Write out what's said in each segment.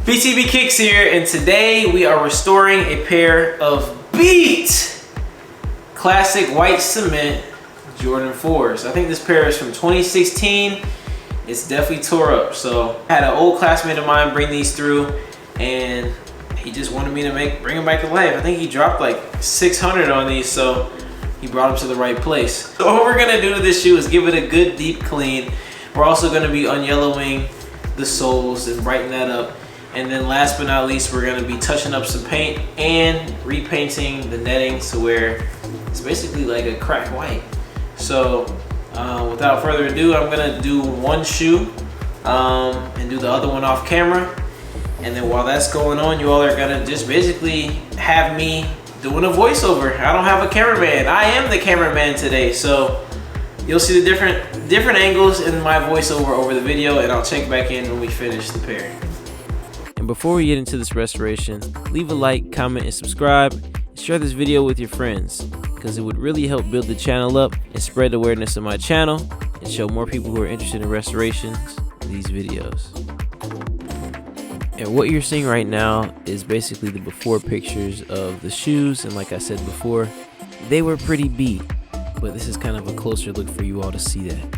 BTB Kicks here, and today we are restoring a pair of beat classic white cement Jordan 4's. I think this pair is from 2016. It's definitely tore up. So I had an old classmate of mine bring these through, and he just wanted me to bring them back to life. I think he dropped like 600 on these, so he brought them to the right place. So what we're gonna do to this shoe is give it a good deep clean. We're also gonna be unyellowing the soles and brighten that up. And then last but not least, we're gonna be touching up some paint and repainting the netting to where it's basically like a crack white. So without further ado, I'm gonna do one shoe and do the other one off camera. And then while that's going on, you all are gonna just basically have me doing a voiceover. I don't have a cameraman. I am the cameraman today. So you'll see the different angles in my voiceover over the video, and I'll check back in when we finish the pair. And before we get into this restoration, leave a like, comment, and subscribe, and share this video with your friends, because it would really help build the channel up and spread awareness of my channel and show more people who are interested in restorations these videos. And what you're seeing right now is basically the before pictures of the shoes, and like I said before, they were pretty beat, but this is kind of a closer look for you all to see that.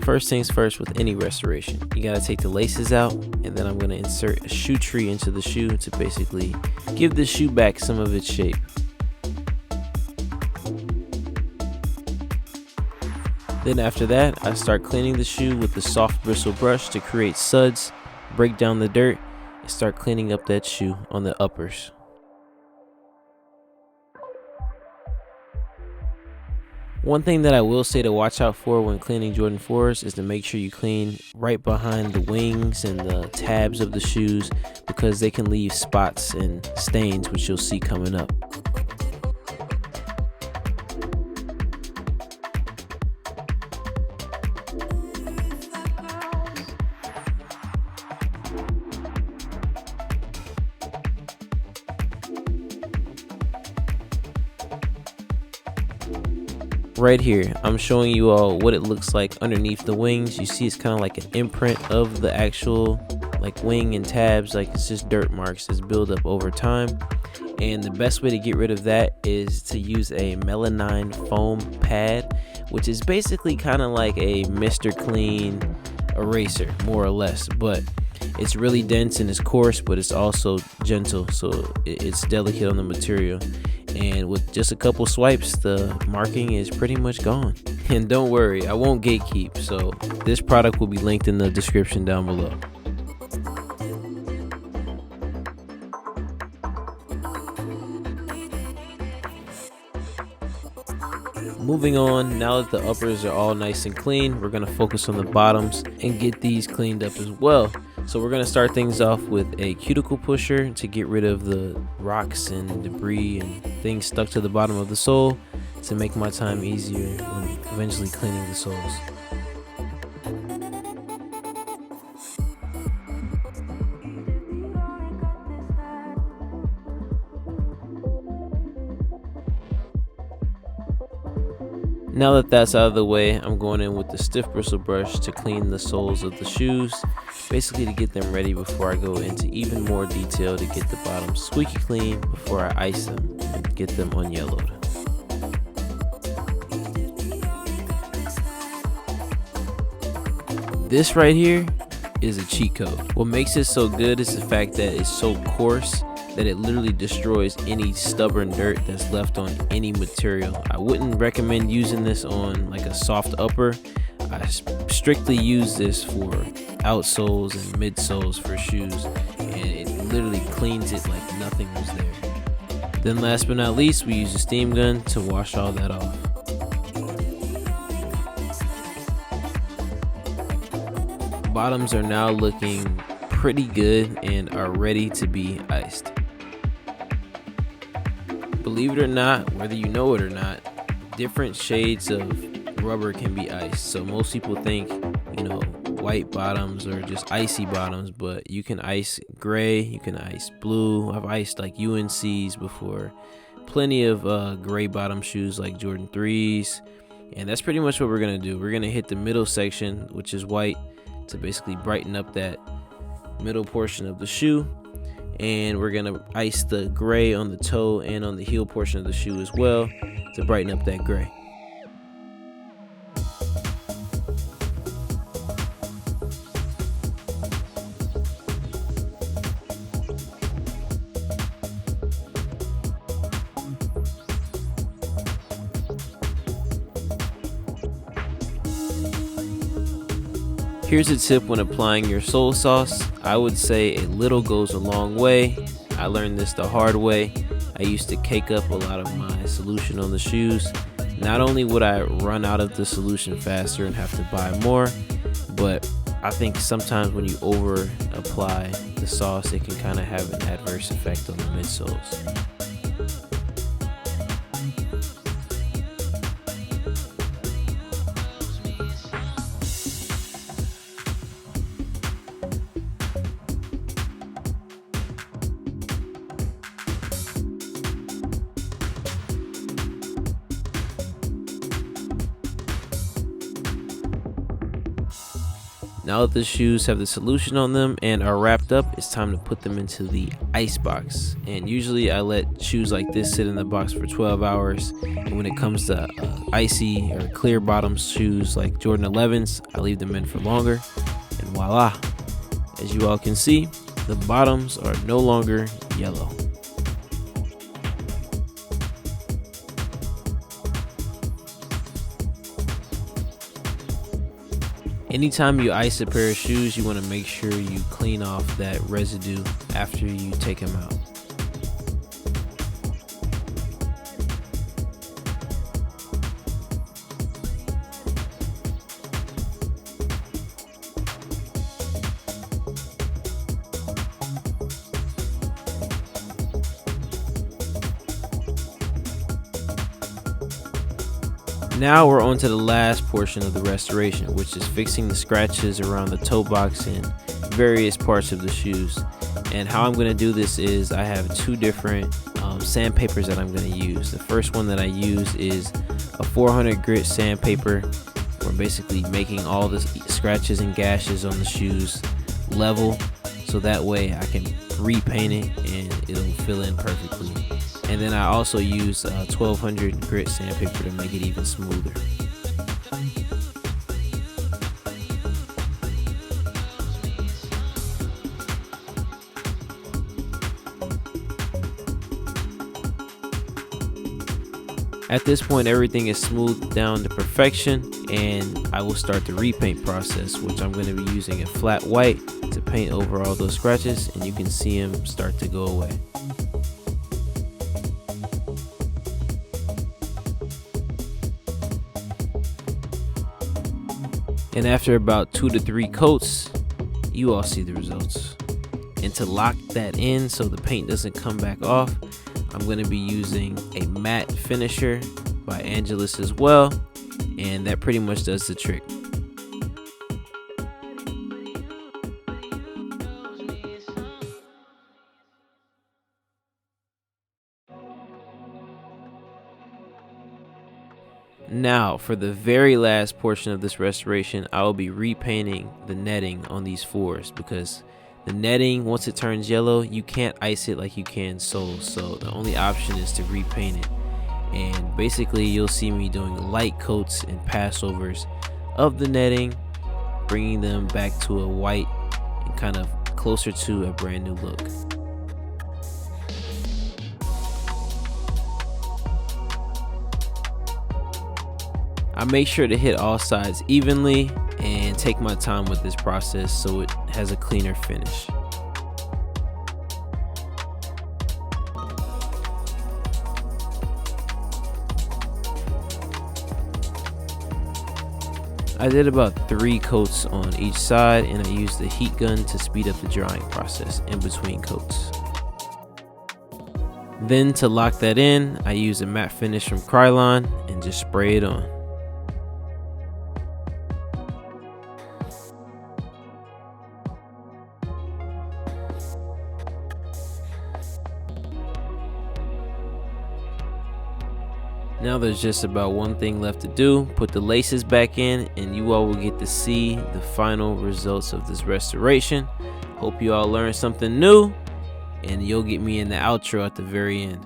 First things first with any restoration, you gotta take the laces out, and then I'm gonna insert a shoe tree into the shoe to basically give the shoe back some of its shape. Then after that, I start cleaning the shoe with the soft bristle brush to create suds, break down the dirt, and start cleaning up that shoe on the uppers. One thing that I will say to watch out for when cleaning Jordan 4's is to make sure you clean right behind the wings and the tabs of the shoes, because they can leave spots and stains, which you'll see coming up. Right here, I'm showing you all what it looks like underneath the wings. You see it's kind of like an imprint of the actual like wing and tabs, like it's just dirt marks that's build up over time. And the best way to get rid of that is to use a melanine foam pad, which is basically kind of like a Mr. Clean eraser, more or less, but it's really dense and it's coarse, but it's also gentle, so it's delicate on the material. And with just a couple swipes, the marking is pretty much gone. And don't worry, I won't gatekeep, so this product will be linked in the description down below. Moving on, now that the uppers are all nice and clean, we're gonna focus on the bottoms and get these cleaned up as well. So we're gonna start things off with a cuticle pusher to get rid of the rocks and debris and things stuck to the bottom of the sole, to make my time easier when eventually cleaning the soles. Now that that's out of the way, I'm going in with the stiff bristle brush to clean the soles of the shoes, basically to get them ready before I go into even more detail to get the bottoms squeaky clean before I ice them and get them unyellowed. This right here is a cheat code. What makes it so good is the fact that it's so coarse that it literally destroys any stubborn dirt that's left on any material. I wouldn't recommend using this on like a soft upper. I strictly use this for outsoles and midsoles for shoes, and it literally cleans it like nothing was there. Then last but not least, we use a steam gun to wash all that off. Bottoms are now looking pretty good and are ready to be iced. Believe it or not, whether you know it or not, different shades of rubber can be iced. So most people think, white bottoms or just icy bottoms, but you can ice gray, you can ice blue. I've iced like UNC's before. Plenty of gray bottom shoes like Jordan 3's. And that's pretty much what we're going to do. We're going to hit the middle section, which is white, to basically brighten up that middle portion of the shoe. And we're going to ice the gray on the toe and on the heel portion of the shoe as well to brighten up that gray. Here's a tip when applying your sole sauce. I would say a little goes a long way. I learned this the hard way. I used to cake up a lot of my solution on the shoes. Not only would I run out of the solution faster and have to buy more, but I think sometimes when you over apply the sauce, it can kind of have an adverse effect on the midsoles. Now that the shoes have the solution on them and are wrapped up, it's time to put them into the ice box. And usually I let shoes like this sit in the box for 12 hours. And when it comes to icy or clear bottom shoes like Jordan 11s, I leave them in for longer. And voila, as you all can see, the bottoms are no longer yellow. Anytime you ice a pair of shoes, you want to make sure you clean off that residue after you take them out. Now we're on to the last portion of the restoration, which is fixing the scratches around the toe box and various parts of the shoes. And how I'm going to do this is I have two different sandpapers that I'm going to use. The first one that I use is a 400 grit sandpaper. We're basically making all the scratches and gashes on the shoes level, so that way I can repaint it and it'll fill in perfectly. And then I also use 1200 grit sandpaper to make it even smoother. At this point, everything is smoothed down to perfection, and I will start the repaint process, which I'm going to be using a flat white to paint over all those scratches, and you can see them start to go away. And after about 2 to 3 coats, you all see the results. And to lock that in so the paint doesn't come back off, I'm going to be using a matte finisher by ANGELUS as well, and that pretty much does the trick. Now, for the very last portion of this restoration, I will be repainting the netting on these 4's, because the netting, once it turns yellow, you can't ice it like you can soles, so the only option is to repaint it. And basically, you'll see me doing light coats and passovers of the netting, bringing them back to a white and kind of closer to a brand new look. I make sure to hit all sides evenly and take my time with this process so it has a cleaner finish. I did about 3 coats on each side, and I used the heat gun to speed up the drying process in between coats. Then to lock that in, I use a matte finish from Krylon and just spray it on. Now there's just about one thing left to do. Put the laces back in and you all will get to see the final results of this restoration. Hope you all learned something new, and you'll get me in the outro at the very end.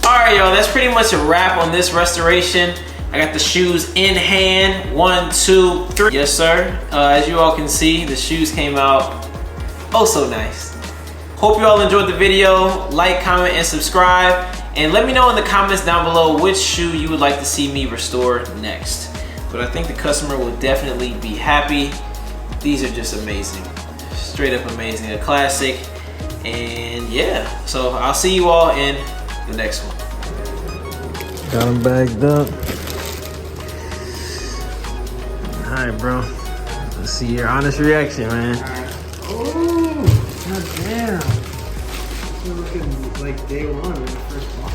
Alright, y'all, that's pretty much a wrap on this restoration. I got the shoes in hand. 1, 2, 3. Yes, sir. As you all can see, the shoes came out oh so nice. Hope you all enjoyed the video. Like, comment, and subscribe. And let me know in the comments down below which shoe you would like to see me restore next. But I think the customer will definitely be happy. These are just amazing. Straight up amazing. A classic. And yeah, so I'll see you all in the next one. Got him bagged up. Alright, bro. Let's see your honest reaction, man. Oh, god damn. You're looking like day one in the first ball.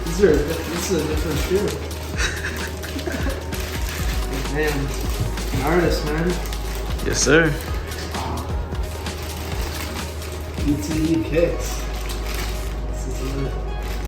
This is a different shoe. Man, an artist, man. Yes, sir. Wow. ETE kicks. This is it.